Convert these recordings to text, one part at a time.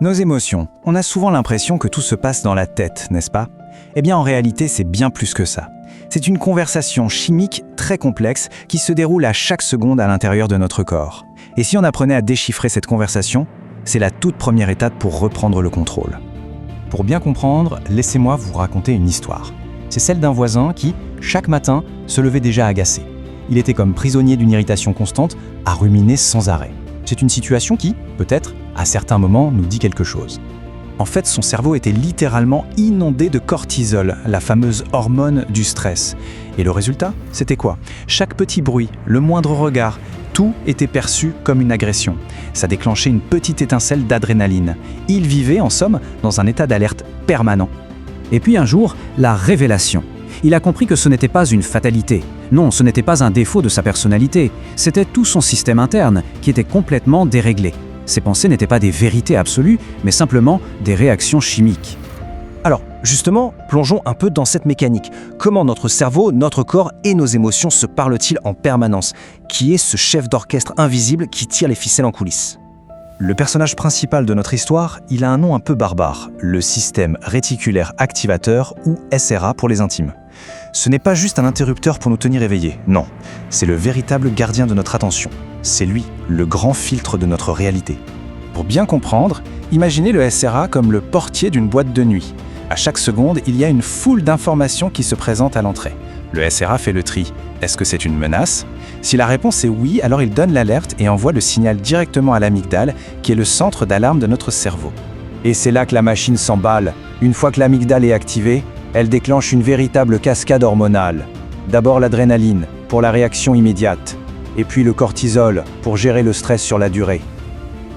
Nos émotions, on a souvent l'impression que tout se passe dans la tête, n'est-ce pas? Eh bien en réalité, c'est bien plus que ça. C'est une conversation chimique très complexe qui se déroule à chaque seconde à l'intérieur de notre corps. Et si on apprenait à déchiffrer cette conversation, c'est la toute première étape pour reprendre le contrôle. Pour bien comprendre, laissez-moi vous raconter une histoire. C'est celle d'un voisin qui, chaque matin, se levait déjà agacé. Il était comme prisonnier d'une irritation constante, à ruminer sans arrêt. C'est une situation qui, peut-être, à certains moments, nous dit quelque chose. En fait, son cerveau était littéralement inondé de cortisol, la fameuse hormone du stress. Et le résultat, c'était quoi? Chaque petit bruit, le moindre regard, tout était perçu comme une agression. Ça déclenchait une petite étincelle d'adrénaline. Il vivait, en somme, dans un état d'alerte permanent. Et puis un jour, la révélation. Il a compris que ce n'était pas une fatalité. Non, ce n'était pas un défaut de sa personnalité. C'était tout son système interne qui était complètement déréglé. Ses pensées n'étaient pas des vérités absolues, mais simplement des réactions chimiques. Alors, justement, plongeons un peu dans cette mécanique. Comment notre cerveau, notre corps et nos émotions se parlent-ils en permanence? Qui est ce chef d'orchestre invisible qui tire les ficelles en coulisses? Le personnage principal de notre histoire, il a un nom un peu barbare, le système réticulaire activateur ou SRA pour les intimes. Ce n'est pas juste un interrupteur pour nous tenir éveillés, non, c'est le véritable gardien de notre attention. C'est lui, le grand filtre de notre réalité. Pour bien comprendre, imaginez le SRA comme le portier d'une boîte de nuit. À chaque seconde, il y a une foule d'informations qui se présentent à l'entrée. Le SRA fait le tri. Est-ce que c'est une menace? Si la réponse est oui, alors il donne l'alerte et envoie le signal directement à l'amygdale, qui est le centre d'alarme de notre cerveau. Et c'est là que la machine s'emballe. Une fois que l'amygdale est activée, elle déclenche une véritable cascade hormonale. D'abord l'adrénaline, pour la réaction immédiate, et puis le cortisol, pour gérer le stress sur la durée.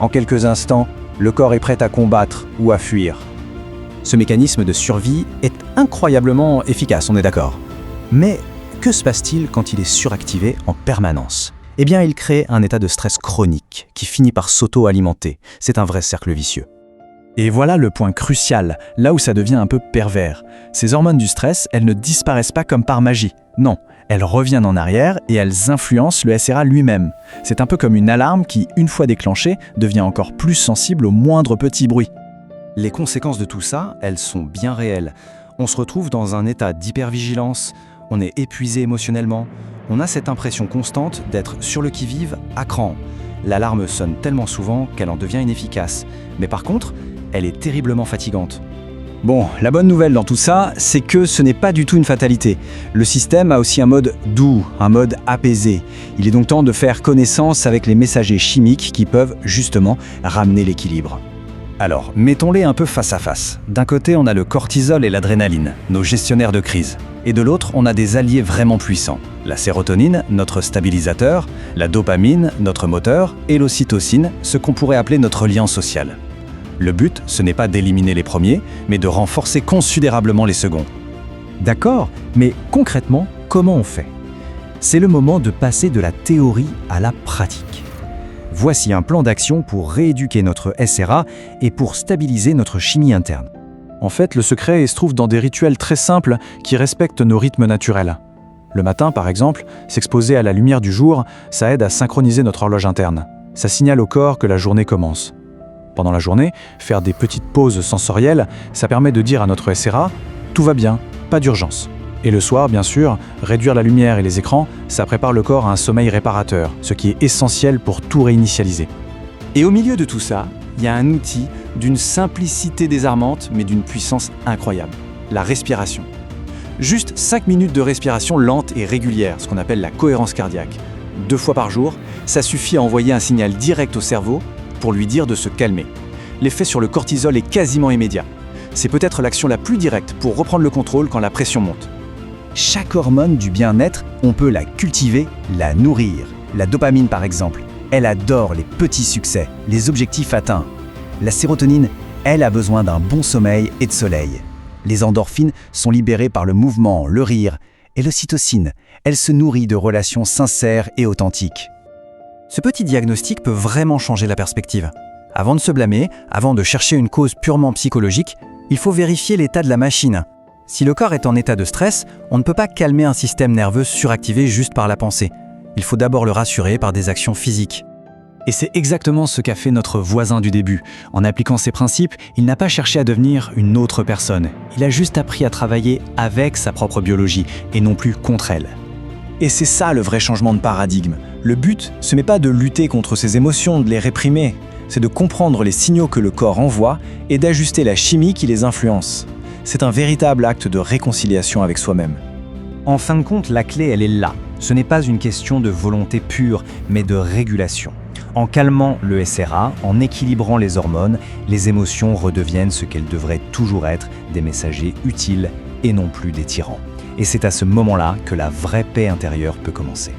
En quelques instants, le corps est prêt à combattre ou à fuir. Ce mécanisme de survie est incroyablement efficace, on est d'accord. Mais que se passe-t-il quand il est suractivé en permanence? Eh bien, il crée un état de stress chronique qui finit par s'auto-alimenter. C'est un vrai cercle vicieux. Et voilà le point crucial, là où ça devient un peu pervers. Ces hormones du stress, elles ne disparaissent pas comme par magie. Non, elles reviennent en arrière et elles influencent le SRA lui-même. C'est un peu comme une alarme qui, une fois déclenchée, devient encore plus sensible au moindre petit bruit. Les conséquences de tout ça, elles sont bien réelles. On se retrouve dans un état d'hypervigilance, on est épuisé émotionnellement, on a cette impression constante d'être sur le qui-vive à cran. L'alarme sonne tellement souvent qu'elle en devient inefficace. Mais par contre, elle est terriblement fatigante. Bon, la bonne nouvelle dans tout ça, c'est que ce n'est pas du tout une fatalité. Le système a aussi un mode doux, un mode apaisé. Il est donc temps de faire connaissance avec les messagers chimiques qui peuvent justement ramener l'équilibre. Alors, mettons-les un peu face à face. D'un côté, on a le cortisol et l'adrénaline, nos gestionnaires de crise. Et de l'autre, on a des alliés vraiment puissants. La sérotonine, notre stabilisateur, la dopamine, notre moteur, et l'ocytocine, ce qu'on pourrait appeler notre lien social. Le but, ce n'est pas d'éliminer les premiers, mais de renforcer considérablement les seconds. D'accord, mais concrètement, comment on fait? C'est le moment de passer de la théorie à la pratique. Voici un plan d'action pour rééduquer notre SRA et pour stabiliser notre chimie interne. En fait, le secret se trouve dans des rituels très simples qui respectent nos rythmes naturels. Le matin, par exemple, s'exposer à la lumière du jour, ça aide à synchroniser notre horloge interne. Ça signale au corps que la journée commence. Pendant la journée, faire des petites pauses sensorielles, ça permet de dire à notre SRA « tout va bien, pas d'urgence ». Et le soir, bien sûr, réduire la lumière et les écrans, ça prépare le corps à un sommeil réparateur, ce qui est essentiel pour tout réinitialiser. Et au milieu de tout ça, il y a un outil d'une simplicité désarmante, mais d'une puissance incroyable, la respiration. Juste 5 minutes de respiration lente et régulière, ce qu'on appelle la cohérence cardiaque. 2 fois par jour, ça suffit à envoyer un signal direct au cerveau pour lui dire de se calmer. L'effet sur le cortisol est quasiment immédiat. C'est peut-être l'action la plus directe pour reprendre le contrôle quand la pression monte. Chaque hormone du bien-être, on peut la cultiver, la nourrir. La dopamine par exemple, elle adore les petits succès, les objectifs atteints. La sérotonine, elle a besoin d'un bon sommeil et de soleil. Les endorphines sont libérées par le mouvement, le rire. Et l'ocytocine, elle se nourrit de relations sincères et authentiques. Ce petit diagnostic peut vraiment changer la perspective. Avant de se blâmer, avant de chercher une cause purement psychologique, il faut vérifier l'état de la machine. Si le corps est en état de stress, on ne peut pas calmer un système nerveux suractivé juste par la pensée. Il faut d'abord le rassurer par des actions physiques. Et c'est exactement ce qu'a fait notre voisin du début. En appliquant ces principes, il n'a pas cherché à devenir une autre personne. Il a juste appris à travailler avec sa propre biologie et non plus contre elle. Et c'est ça le vrai changement de paradigme. Le but, ce n'est pas de lutter contre ses émotions, de les réprimer. C'est de comprendre les signaux que le corps envoie et d'ajuster la chimie qui les influence. C'est un véritable acte de réconciliation avec soi-même. En fin de compte, la clé, elle est là. Ce n'est pas une question de volonté pure, mais de régulation. En calmant le SRA, en équilibrant les hormones, les émotions redeviennent ce qu'elles devraient toujours être, des messagers utiles et non plus des tyrans. Et c'est à ce moment-là que la vraie paix intérieure peut commencer.